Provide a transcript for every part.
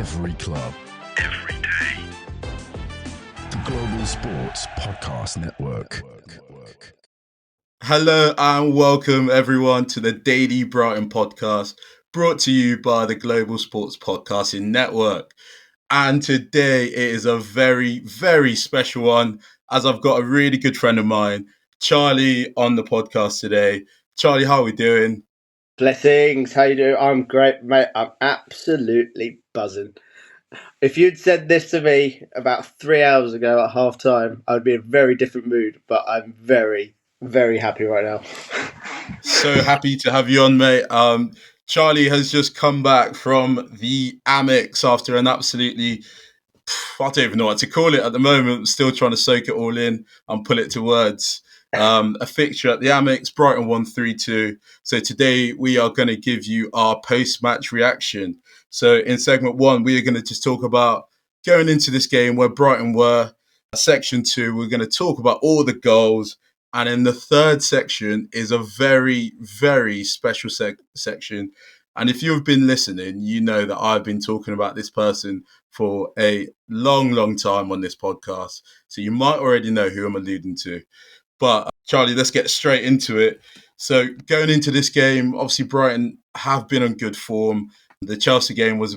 Every club. Every day. The Global Sports Podcast Network. Hello and welcome everyone to the Daily Brighton podcast, brought to you by the Global Sports Podcasting Network. And today it is a very, very special one, as I've got a really good friend of mine, Charley, on the podcast today. Charley, how are we doing? Blessings, how you doing? I'm great, mate. I'm absolutely buzzing. If you'd said this to me about 3 hours ago at half time, I would be in a very different mood, but I'm very, very happy right now. So happy to have you on, mate. Charley has just come back from the Amex after an absolutely, I don't even know what to call it at the moment. Still trying to soak it all in and put it to words. A fixture at the Amex, Brighton won 3-2. So today we are going to give you our post-match reaction. So in segment one, we are going to just talk about going into this game where Brighton were. Section two, we're going to talk about all the goals. And in the third section is a very, very special section. And if you've been listening, you know that I've been talking about this person for a long, long time on this podcast. So you might already know who I'm alluding to. But Charley, let's get straight into it. So going into this game, obviously Brighton have been on good form. The Chelsea game was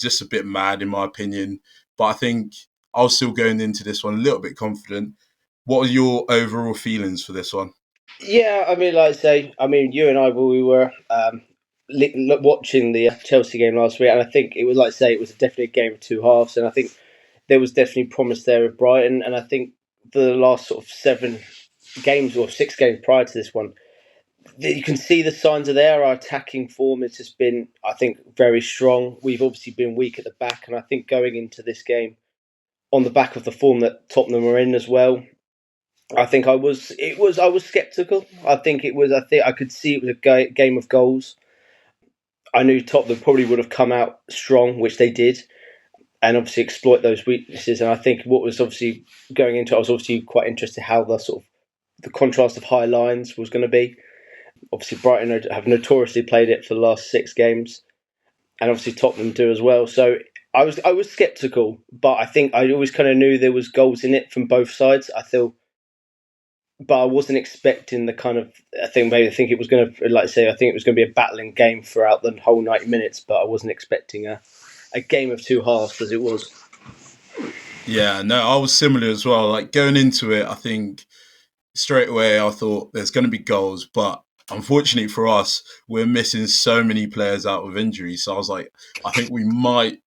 just a bit mad in my opinion. But I think I was still going into this one a little bit confident. What are your overall feelings for this one? Yeah, I mean, like I say, you and I, we were watching the Chelsea game last week, and I think it was, like I say, it was definitely a game of two halves, and I think there was definitely promise there with Brighton, and I think the last sort of 7 games or 6 games prior to this one, you can see the signs are there. Our attacking form has just been, I think, very strong. We've obviously been weak at the back, and I think going into this game on the back of the form that Tottenham were in as well, I think I was sceptical. I think I could see it was a game of goals. I knew Tottenham probably would have come out strong, which they did, and obviously exploit those weaknesses. And I think what was obviously going into it, I was obviously quite interested how the sort of the contrast of high lines was going to be. Obviously, Brighton have notoriously played it for the last 6 games, and obviously Tottenham do as well. So I was sceptical, but I think I always kind of knew there was goals in it from both sides. I feel. But I wasn't expecting the kind of I think it was going to, like I say, I think it was going to be a battling game throughout the whole 90 minutes, but I wasn't expecting a game of two halves as it was. Yeah, no, I was similar as well. Like going into it, I think straight away I thought there's going to be goals, but unfortunately for us, we're missing so many players out with injury. So I was like, I think we might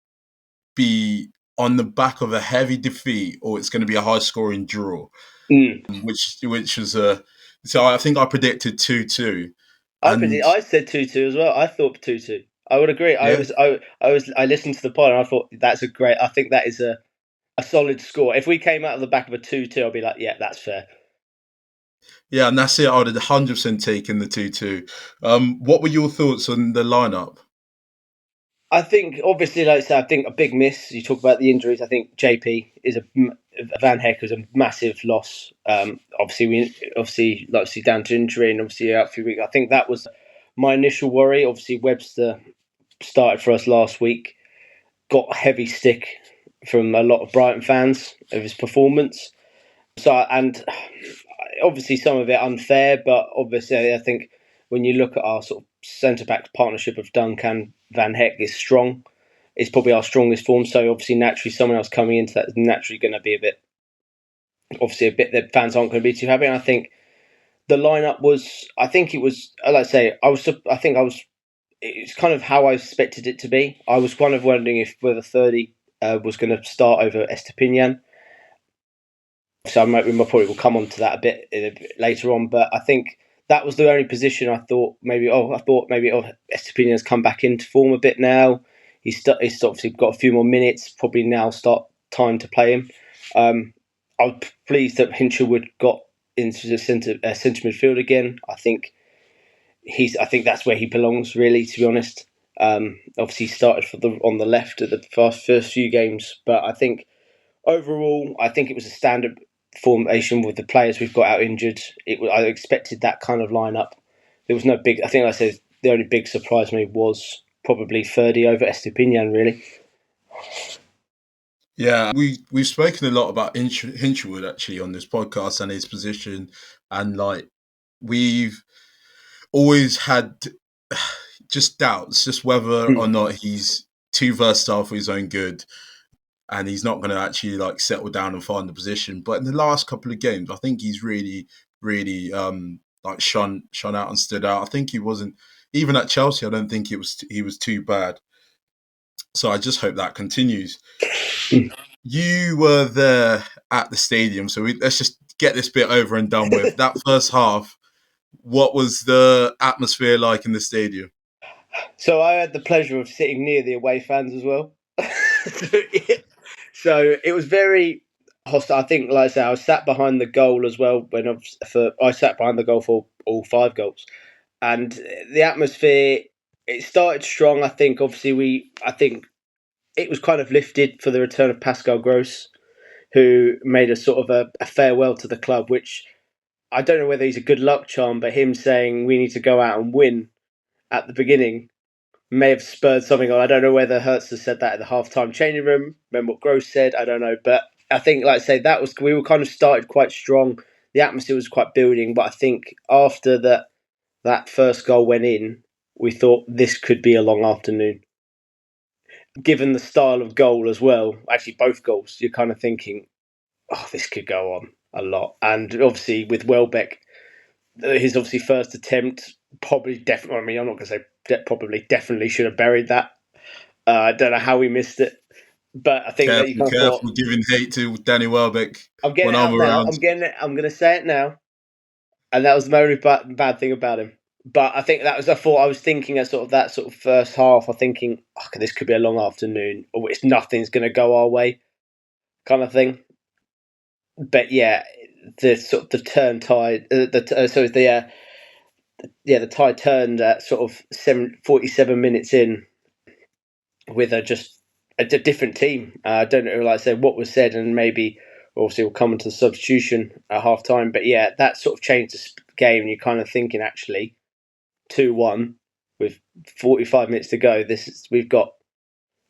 be on the back of a heavy defeat, or it's going to be a high-scoring draw. Which was so I think I predicted 2-2. I said 2-2 as well. I thought 2-2. I would agree. Yeah. I listened to the pod and I thought that's I think that is a solid score. If we came out of the back of a 2-2, I'd be like, yeah, that's fair. Yeah, and that's it. I would have 100% taken the 2-2. What were your thoughts on the lineup? I think, obviously, like I said, I think a big miss. You talk about the injuries. I think JP is Van Heck was a massive loss. Obviously, down to injury and obviously out for a week. I think that was my initial worry. Obviously, Webster started for us last week, got a heavy stick from a lot of Brighton fans of his performance. So, and obviously some of it unfair, but obviously I think when you look at our sort of centre-back partnership of Duncan, Van Heck is strong. It's probably our strongest form. So obviously naturally someone else coming into that is naturally going to be a bit that fans aren't going to be too happy. And I think the lineup was, it's kind of how I expected it to be. I was kind of wondering if whether 30 was going to start over Estepinian. So we probably will come on to that a bit later on. But I think that was the only position I thought maybe Estepinian's come back into form a bit now. He's obviously got a few more minutes, probably now start time to play him. I was pleased that Hinchelwood got into the centre midfield again. I think that's where he belongs, really, to be honest. Obviously, he started on the left at the first few games, but I think overall, it was a standard formation with the players we've got out injured. I expected that kind of lineup. There was no big. I think I said the only big surprise me was probably 30 over Estepinian, really. Yeah, we've spoken a lot about Hinchelwood actually on this podcast and his position, and like we've always had just doubts, just whether or not he's too versatile for his own good, and he's not going to actually like settle down and find the position. But in the last couple of games, I think he's really like shone out and stood out. I think he wasn't even at Chelsea. I don't think he was too bad. So I just hope that continues. You were there at the stadium, so let's just get this bit over and done with. That first half, what was the atmosphere like in the stadium? So I had the pleasure of sitting near the away fans as well. So it was very hostile. I think, like I say, I was sat behind the goal as well. I sat behind the goal for all 5 goals, and the atmosphere, it started strong. I think I think it was kind of lifted for the return of Pascal Gross, who made a sort of a farewell to the club, which I don't know whether he's a good luck charm, but him saying we need to go out and win at the beginning may have spurred something on. I don't know whether Hertz has said that in the half-time changing room. Remember what Gross said? I don't know. But I think, like I say, we were kind of started quite strong. The atmosphere was quite building. But I think after that first goal went in, we thought this could be a long afternoon. Given the style of goal as well, actually both goals, you're kind of thinking, oh, this could go on a lot. And obviously with Welbeck, his obviously first attempt, definitely. I mean, I'm not going to say definitely should have buried that. I don't know how we missed it, but I think that you kind of thought, giving hate to Danny Welbeck. I'm getting it out now. I'm going to say it now, and that was the only bad thing about him. But I think that was I was thinking at that sort of first half. I'm thinking, this could be a long afternoon, or it's nothing's going to go our way, kind of thing. But yeah, the tide turned at sort of 47 minutes in with a different team. I don't know, like I said, what was said, and maybe obviously we'll come into the substitution at half time. But yeah, that sort of changed the game. And you're kind of thinking, actually, 2-1 with 45 minutes to go. We've got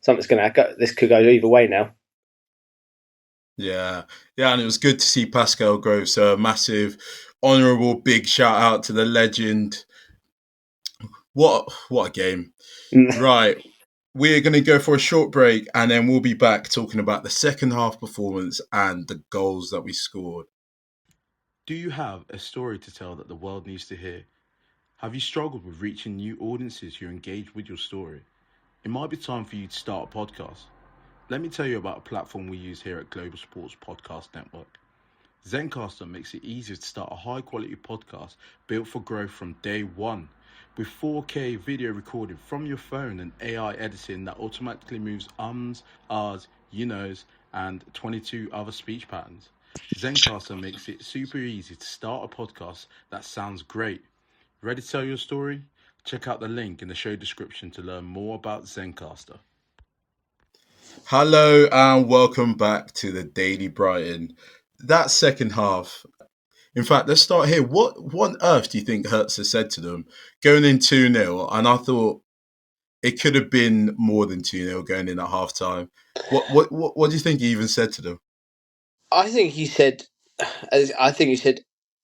something's going to go. This could go either way now. Yeah, and it was good to see Pascal Gross. So a massive, honourable, big shout out to the legend. What a game! Right, we're going to go for a short break, and then we'll be back talking about the second half performance and the goals that we scored. Do you have a story to tell that the world needs to hear? Have you struggled with reaching new audiences who engage with your story? It might be time for you to start a podcast. Let me tell you about a platform we use here at Global Sports Podcast Network. Zencastr makes it easier to start a high-quality podcast built for growth from day one. With 4K video recording from your phone and AI editing that automatically moves ums, ahs, you knows, and 22 other speech patterns. Zencastr makes it super easy to start a podcast that sounds great. Ready to tell your story? Check out the link in the show description to learn more about Zencastr. Hello and welcome back to the Daily Brighton. That second half, in fact, let's start here. What on earth do you think Hertz has said to them going in 2-0? And I thought it could have been more than 2-0 going in at half time. What do you think he even said to them? I think he said,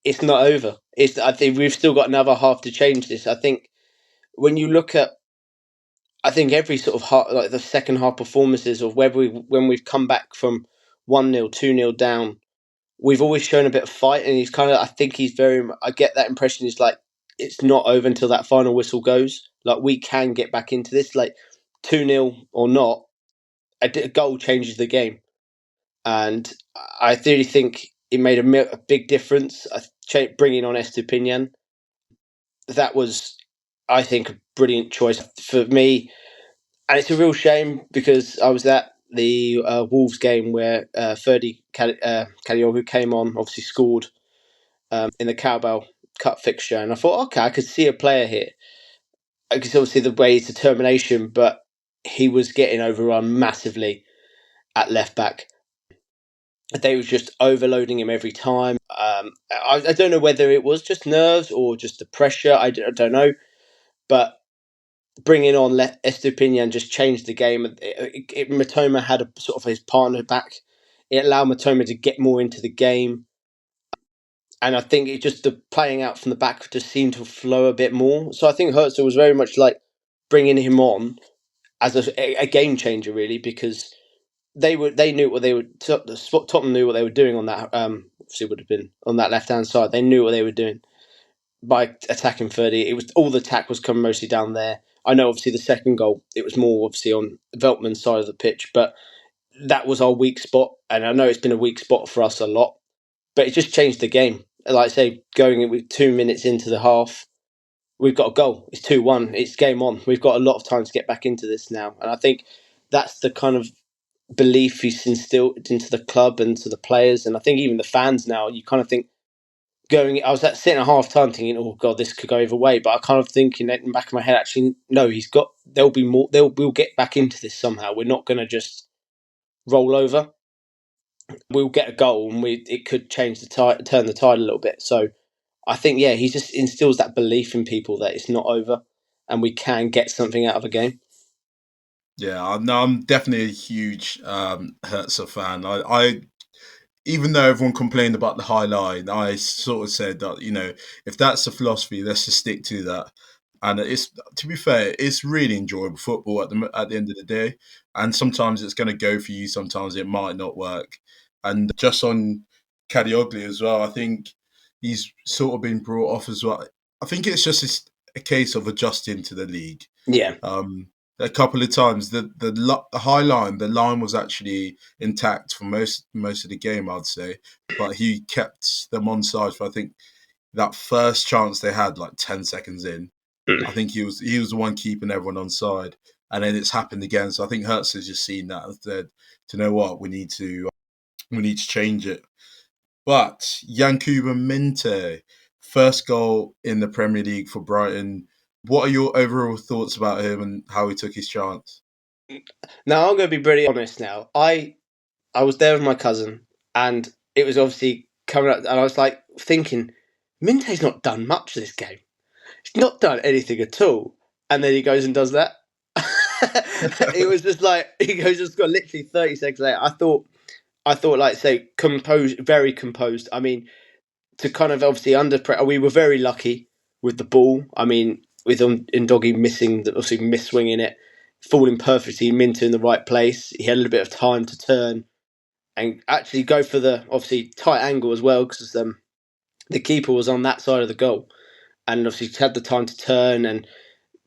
it's not over. I think we've still got another half to change this. I think when you look at, I think every sort of half, like the second half performances of when we've come back from 1-0, 2-0 down, we've always shown a bit of fight, and I get that impression. He's like, it's not over until that final whistle goes. Like, we can get back into this. Like, 2-0 or not, a goal changes the game. And I really think it made a big difference. Bringing on Estupinian, that was, I think, a brilliant choice for me. And it's a real shame because I was at the Wolves game where Ferdy Calliope, who came on, obviously scored in the Carabao Cup fixture. And I thought, okay, I could see a player here. I could obviously the way his determination, but he was getting overrun massively at left back. They was just overloading him every time. I don't know whether it was just nerves or just the pressure. I don't know. But bringing on Estupinian just changed the game. Matoma had a sort of his partner back. It allowed Matoma to get more into the game. And I think it just the playing out from the back just seemed to flow a bit more. So I think Herzl was very much like bringing him on as a game changer, really, because they knew what they were. Tottenham knew what they were doing on that. Obviously, would have been on that left hand side. They knew what they were doing by attacking 30. It was all the attack was coming mostly down there. I know, obviously, the second goal it was more obviously on Veltman's side of the pitch, but that was our weak spot, and I know it's been a weak spot for us a lot. But it just changed the game. Like I say, going with 2 minutes into the half, we've got a goal. It's 2-1. It's game on. We've got a lot of time to get back into this now. And I think that's the kind of belief he's instilled into the club and to the players. And I think even the fans now, you kind of think I was sitting at half time thinking, oh God, this could go either way. But I kind of thinking in the back of my head, actually, no, there'll be more. We'll get back into this somehow. We're not going to just roll over. We'll get a goal and it could change turn the tide a little bit. So I think, yeah, he just instills that belief in people that it's not over and we can get something out of a game. Yeah, no, I'm definitely a huge Hertz fan. I even though everyone complained about the high line, I sort of said that, if that's the philosophy, let's just stick to that. And it's, to be fair, it's really enjoyable football at the end of the day. And sometimes it's going to go for you, sometimes it might not work. And just on Kadioglu as well, I think he's sort of been brought off as well. I think it's just a case of adjusting to the league. Yeah. A couple of times, the high line, the line was actually intact for most of the game, I'd say. But he kept them on side for, I think, that first chance they had, like 10 seconds in. I think he was the one keeping everyone on side, and then it's happened again. So I think Hertz has just seen that and said, "To know what, we need to change it." But Yankuba Minte, first goal in the Premier League for Brighton. What are your overall thoughts about him and how he took his chance? Now I'm going to be pretty honest. Now I was there with my cousin, and it was obviously coming up, and I was like thinking, Minte's not done much this game. He's not done anything at all. And then he goes and does that. It was just like, he goes, just got literally 30 seconds later. I thought, like, say, composed, very composed. I mean, to kind of obviously we were very lucky with the ball. I mean, with Ndoggy obviously miss-swinging it, falling perfectly, Minter in the right place. He had a little bit of time to turn and actually go for the, obviously, tight angle as well, because the keeper was on that side of the goal. And obviously had the time to turn and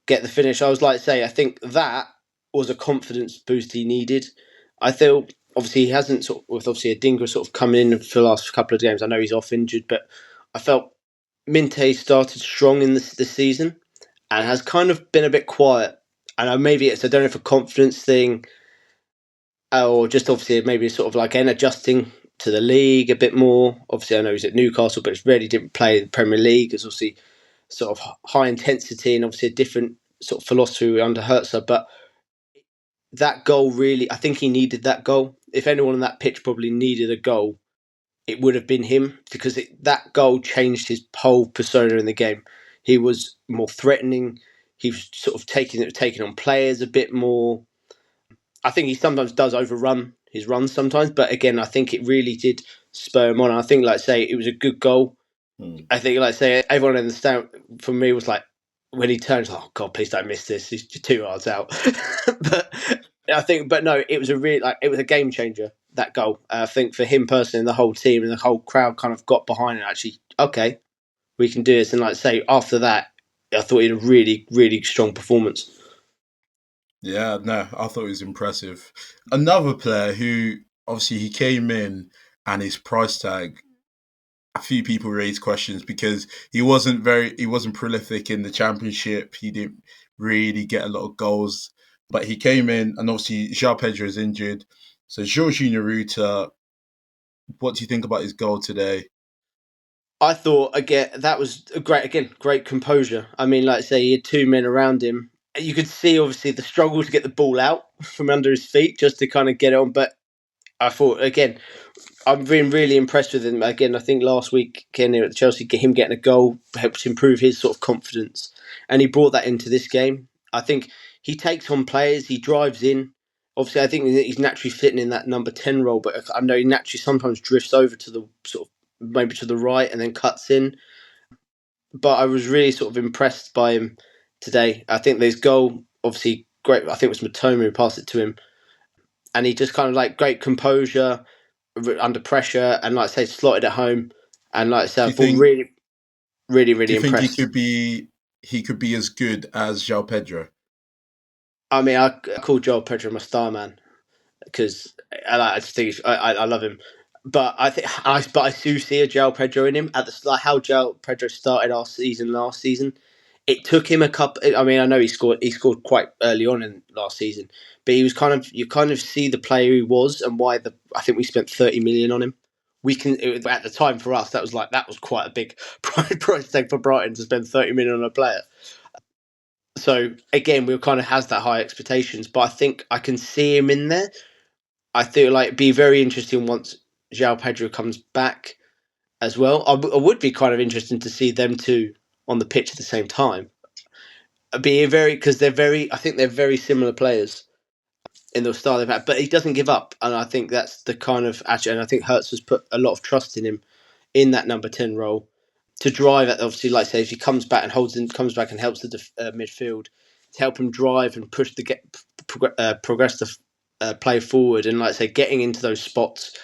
get the finish. I was like to say, I think that was a confidence boost he needed. I feel obviously he hasn't with obviously Adingra sort of coming in for the last couple of games. I know he's off injured, but I felt Minte started strong in this season and has kind of been a bit quiet. And maybe I don't know if a confidence thing or just obviously maybe sort of like adjusting to the league a bit more. Obviously, I know he's at Newcastle, but really didn't play the Premier League. It's obviously sort of high intensity and obviously a different sort of philosophy under Hertz. But that goal really, I think he needed that goal. If anyone on that pitch probably needed a goal, it would have been him, because that goal changed his whole persona in the game. He was more threatening. He was sort of taking on players a bit more. I think he sometimes does overrun his runs sometimes, but again, I think it really did spur him on. I think, like I say, it was a good goal. I think, like I say, everyone in the stand for me was like, when he turns, oh God, please don't miss this. He's 2 yards out. But no, it was it was a game changer, that goal. I think for him personally and the whole team and the whole crowd kind of got behind it. Actually, okay, we can do this. And like I say, after that, I thought he had a really, really strong performance. Yeah, no, I thought it was impressive. Another player who obviously he came in and his price tag, a few people raised questions because he wasn't prolific in the Championship. He didn't really get a lot of goals, but he came in and obviously João Pedro is injured. So Giorgio Neruta, what do you think about his goal today? I thought, again, that was great composure. I mean, like I say, he had 2 men around him. You could see, obviously, the struggle to get the ball out from under his feet just to kind of get it on. But I thought, again, I've been really impressed with him. Again, I think last week, Ken, here at Chelsea, him getting a goal helped improve his sort of confidence. And he brought that into this game. I think he takes on players, he drives in. Obviously, I think he's naturally sitting in that number 10 role, but I know he naturally sometimes drifts over to the sort of maybe to the right and then cuts in. But I was really sort of impressed by him today. I think his goal, obviously, great. I think it was Matoma who passed it to him. And he just kind of like great composure under pressure and, like I say, slotted at home. And like I said, I thought really, really, really do you think impressed. he could be as good as João Pedro? I mean, I call João Pedro my star man because I just think I love him. But I do see a João Pedro in him at the like how João Pedro started our season last season. It took him a couple. I mean, I know he scored quite early on in last season, but he was you kind of see the player he was and why I think we spent 30 million on him. At the time for us that was quite a big price tag for Brighton to spend 30 million on a player. So again, we kind of has that high expectations, but I think I can see him in there. I feel like it'd be very interesting once João Pedro comes back as well. I would be kind of interesting to see them two on the pitch at the same time. Because I think they're very similar players in the style they've had, but he doesn't give up, and I think that's the kind of attitude. And I think Hertz has put a lot of trust in him in that number 10 role to drive it. Obviously, like I say, if he comes back and comes back and helps the midfield to help him drive and push progress the play forward, and like I say, getting into those spots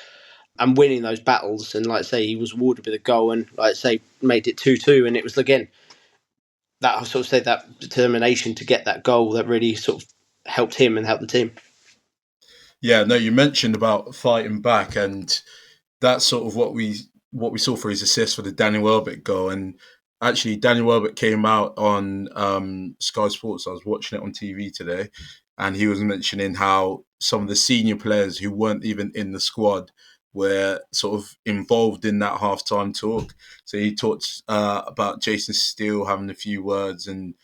and winning those battles. And like I say, he was awarded with a goal and like I say, made it 2-2, and it was again that I sort of say that determination to get that goal that really sort of helped him and helped the team. Yeah, no, you mentioned about fighting back, and that's sort of what we saw for his assist for the Danny Welbeck goal. And actually, Danny Welbeck came out on Sky Sports. I was watching it on TV today, and he was mentioning how some of the senior players who weren't even in the squad were sort of involved in that halftime talk. So he talked about Jason Steele having a few words, and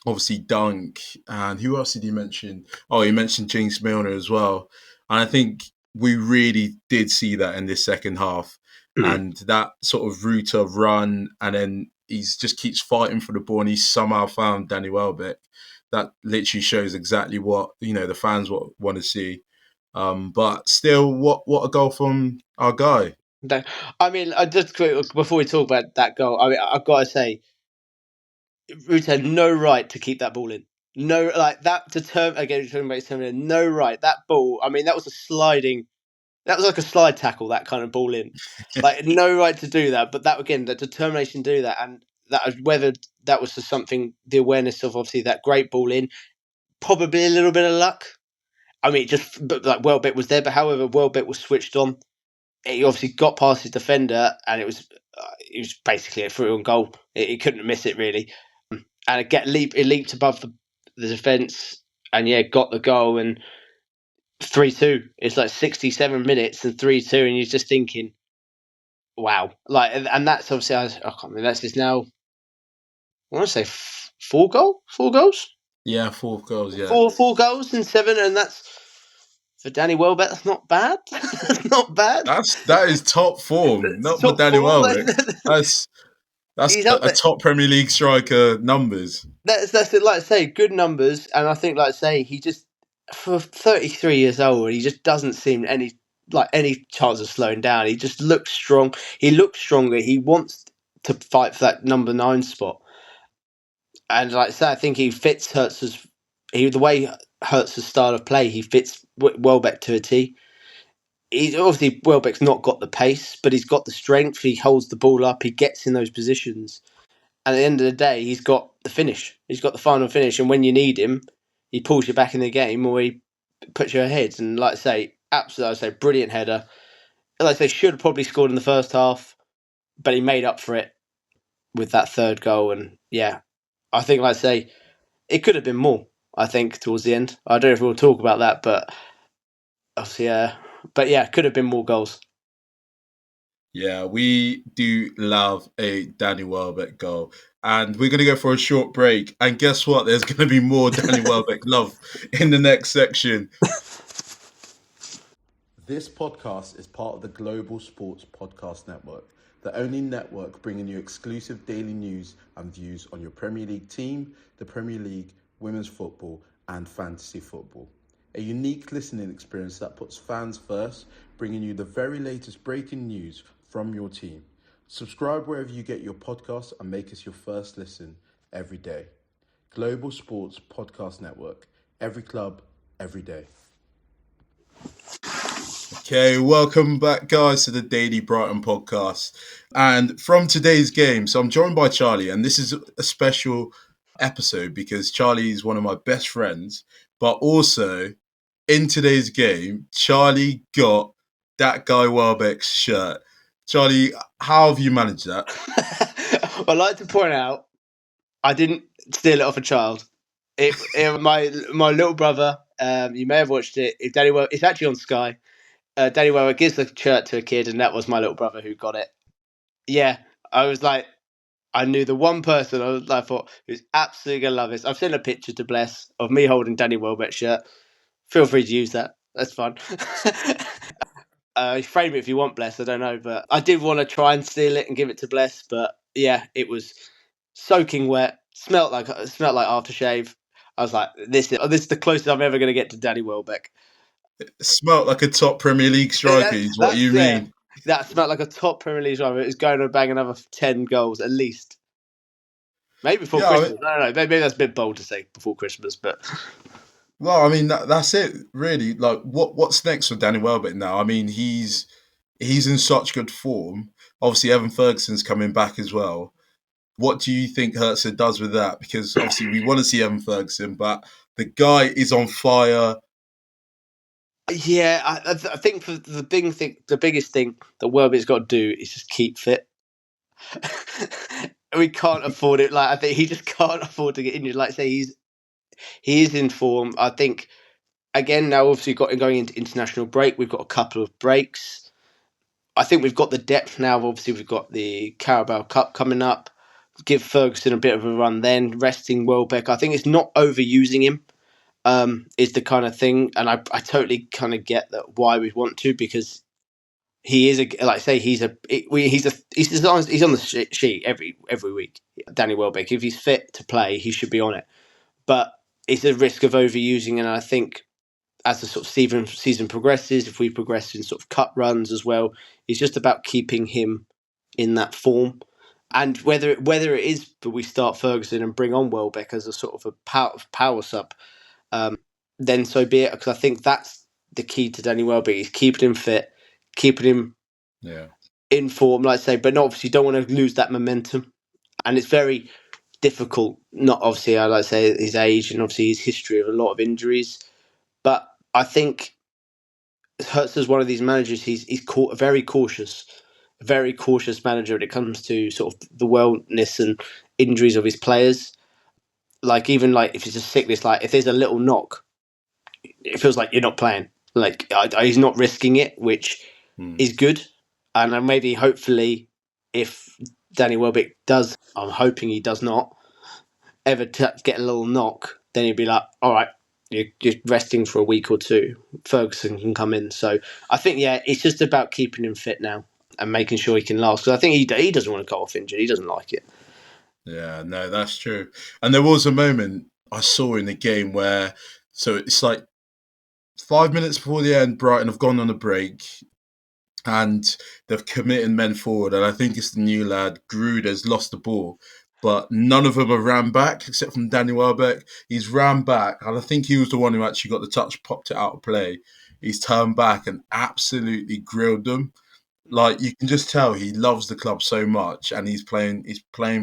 obviously Dunk, and who else did he mention? Oh, he mentioned James Milner as well. And I think we really did see that in this second half. And that sort of route of run, and then he just keeps fighting for the ball, and he's somehow found Danny Welbeck. That literally shows exactly what the fans want to see. But still, what a goal from our guy. I mean, just quick, before we talk about that goal, I mean, I've got to say, Ruta had no right to keep that ball in. No, like that no right. That ball, I mean, that was like a slide tackle, that kind of ball in. Like, no right to do that. But that, again, the determination to do that, and that whether that was just something, the awareness of obviously that great ball in, probably a little bit of luck. I mean, but like Welbeck was there, but however, Welbeck was switched on. He obviously got past his defender, and it was basically a through on goal. He couldn't miss it really, and it leaped above the defence, and got the goal, and 3-2. It's like 67 minutes and 3-2, and you're just thinking, wow, like, and that's obviously I can't remember. That's just now. I want to say 4 goals. Yeah, 4 goals. Yeah, four goals in 7, and that's. For Danny Welbeck, that's not bad. That's not bad. That is top form. Not for Danny Welbeck. That's a top Premier League striker numbers. That's it. Like I say, good numbers, and I think, like I say, he just for 33 years old, he just doesn't seem any chance of slowing down. He just looks strong. He looks stronger. He wants to fight for that number 9 spot, and like I say, I think he fits Hertz's. The way Hertz's style of play, he fits Welbeck to a T. He's obviously Welbeck's not got the pace, but he's got the strength. He holds the ball up. He gets in those positions. And at the end of the day, he's got the finish. He's got the final finish. And when you need him, he pulls you back in the game or he puts you ahead. And like I say, absolutely, brilliant header. Like I say, should have probably scored in the first half, but he made up for it with that third goal. And I think, like I say, it could have been more, I think, towards the end. I don't know if we'll talk about that, but obviously, could have been more goals. Yeah, we do love a Danny Welbeck goal. And we're going to go for a short break. And guess what? There's going to be more Danny Welbeck love in the next section. This podcast is part of the Global Sports Podcast Network, the only network bringing you exclusive daily news and views on your Premier League team, the Premier League, women's football, and fantasy football. A unique listening experience that puts fans first, bringing you the very latest breaking news from your team. Subscribe wherever you get your podcasts and make us your first listen every day. Global Sports Podcast Network. Every club, every day. Okay, welcome back, guys, to the Daily Brighton podcast. And from today's game, so I'm joined by Charley, and this is a special episode because Charley is one of my best friends. But also, in today's game, Charley got that guy Welbeck's shirt. Charley, how have you managed that? I'd like to point out, I didn't steal it off a child. My little brother. You may have watched it. It's actually on Sky. Danny Welbeck gives the shirt to a kid, and that was my little brother who got it. Yeah, I was like, I knew the one person I thought who's absolutely gonna love this. I've sent a picture to Bless of me holding Danny Welbeck's shirt. Feel free to use that. That's fun. Frame it if you want, Bless. I don't know, but I did want to try and steal it and give it to Bless, but yeah, it was soaking wet. Smelled like aftershave. I was like, this is the closest I'm ever going to get to Danny Welbeck. It smelled like a top Premier League striker, is what you mean. That smelled like a top Premier League striker. It's going to bang another 10 goals at least. Maybe before Christmas. I don't know. Maybe that's a bit bold to say before Christmas, but... Well, I mean, that's it, really. Like, what's next for Danny Welbeck now? I mean, he's in such good form. Obviously, Evan Ferguson's coming back as well. What do you think Hertz does with that? Because obviously we want to see Evan Ferguson, but the guy is on fire. Yeah, I think for the biggest thing that Welbeck's got to do is just keep fit. We can't afford it. Like, I think he just can't afford to get injured. Like I say, he is in form. I think again now, obviously, going into international break, we've got a couple of breaks. I think we've got the depth now. Obviously, we've got the Carabao Cup coming up. Give Ferguson a bit of a run then, resting Welbeck. I think it's not overusing him is the kind of thing, and I totally kind of get that why we want to, because he is he's on the sheet every week. Danny Welbeck, if he's fit to play, he should be on it, but it's a risk of overusing, and I think as the sort of season progresses, if we progress in sort of cup runs as well, it's just about keeping him in that form. And whether it is that we start Ferguson and bring on Welbeck as a sort of a power sub, then so be it. Because I think that's the key to Danny Welbeck, is keeping him fit, keeping him in form, like I say, but not obviously don't want to lose that momentum. And it's very difficult, not obviously, I like to say, his age and obviously his history of a lot of injuries. But I think Hertz is one of these managers, he's very cautious manager when it comes to sort of the wellness and injuries of his players. Like, even like if it's a sickness, like if there's a little knock, it feels like you're not playing. Like, he's not risking it, which is good. And maybe, hopefully, if Danny Welbeck does, I'm hoping he does not ever get a little knock, then he'd be like, all right, you're resting for a week or two. Ferguson can come in. So I think, it's just about keeping him fit now and making sure he can last. Because I think he doesn't want to go off injured. He doesn't like it. Yeah, no, that's true. And there was a moment I saw in the game where, so it's like 5 minutes before the end, Brighton have gone on a break and they've committed men forward. And I think it's the new lad, Gruder's lost the ball. But none of them have ran back except from Danny Welbeck. He's ran back, and I think he was the one who actually got the touch, popped it out of play. He's turned back and absolutely grilled them. Like, you can just tell he loves the club so much, and he's playing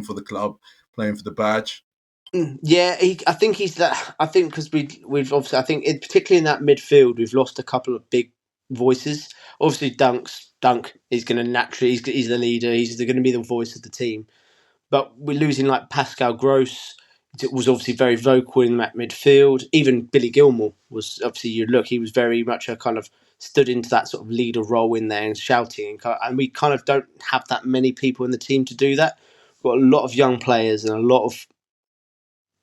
for the club, playing for the badge. Yeah, I think he's that. I think because we've obviously, I think particularly in that midfield, we've lost a couple of big voices. Obviously, Dunk is going to naturally, he's the leader. He's going to be the voice of the team. But we're losing like Pascal Gross. It was obviously very vocal in that midfield. Even Billy Gilmour was obviously, he was very much a kind of stood into that sort of leader role in there and shouting. And we kind of don't have that many people in the team to do that. We've got a lot of young players and a lot of,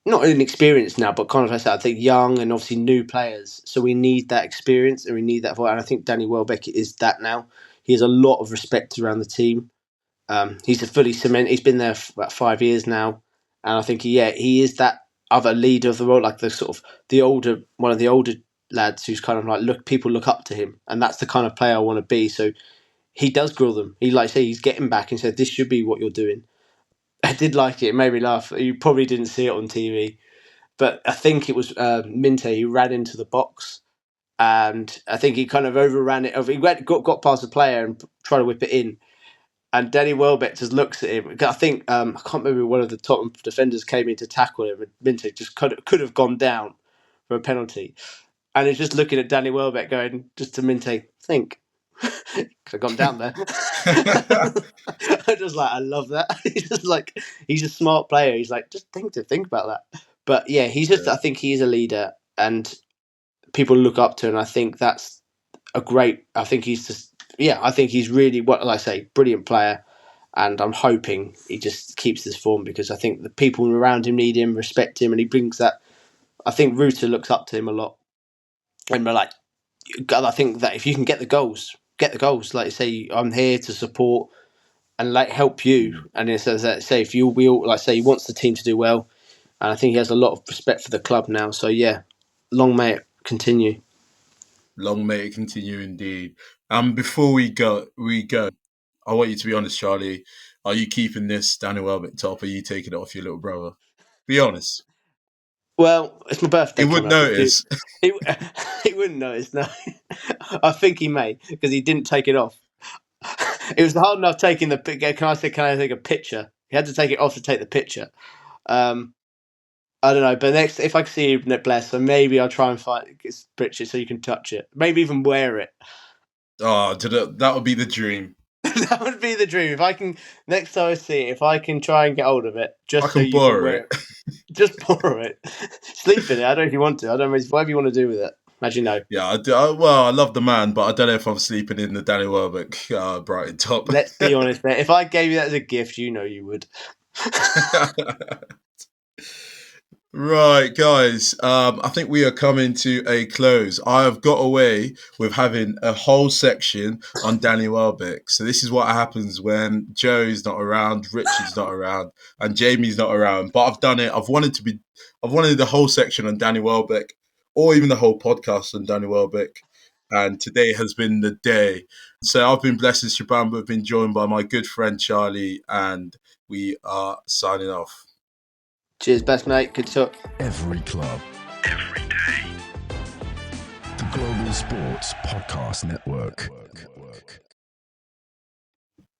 not inexperienced now, but kind of, I think, young and obviously new players. So we need that experience and we need that. And I think Danny Welbeck is that now. He has a lot of respect around the team. He's a fully cement. He's been there for about 5 years now, and I think he is that other leader of the role, like one of the older lads who's kind of like people look up to him, and that's the kind of player I want to be. So he does grill them. He's getting back and said, "This should be what you're doing." I did like it. It made me laugh. You probably didn't see it on TV, but I think it was Minte who ran into the box, and I think he kind of overran it. He got past the player and tried to whip it in. And Danny Welbeck just looks at him. I think I can't remember, one of the Tottenham defenders came in to tackle him, and Minte just could have gone down for a penalty. And he's just looking at Danny Welbeck, going just to Minte, think. Could have gone down there. I love that. He's a smart player. He's like, just think about that. But yeah, I think he is a leader, and people look up to him. And I think that's I think he's really, what I say, brilliant player. And I'm hoping he just keeps this form, because I think the people around him need him, respect him, and he brings that. I think Ruta looks up to him a lot. And I think that if you can get the goals. Like you say, I'm here to support and help you. And it says that, say, he wants the team to do well. And I think he has a lot of respect for the club now. So yeah, long may it continue. Long may it continue indeed. Before we go, I want you to be honest, Charlie. Are you keeping this Danny Welbeck top? Or are you taking it off your little brother? Be honest. Well, it's my birthday. He would notice. He wouldn't notice, no. I think he may, because he didn't take it off. It was hard enough taking the picture. Can I take a picture? He had to take it off to take the picture. I don't know, but next, if I can see you, bless, so maybe I'll try and find his picture so you can touch it. Maybe even wear it. Oh, that would be the dream. That would be the dream. If I can, next time I see it, if I can try and get hold of it, just so you can wear it. Just borrow it. Sleep in it. I don't know if you want to. I don't know, whatever you want to do with it. As you know. Yeah, I do. Well, I love the man, but I don't know if I'm sleeping in the Danny Welbeck Brighton top. Let's be honest, mate. If I gave you that as a gift, you know you would. Right, guys. I think we are coming to a close. I have got away with having a whole section on Danny Welbeck. So this is what happens when Joe's not around, Richard's not around, and Jamie's not around. But I've done it. I've wanted the whole section on Danny Welbeck, or even the whole podcast on Danny Welbeck. And today has been the day. So I've been blessed as Shabamba. I've been joined by my good friend Charlie, and we are signing off. Cheers, best mate. Good talk. Every club, every day. The Global Sports Podcast Network.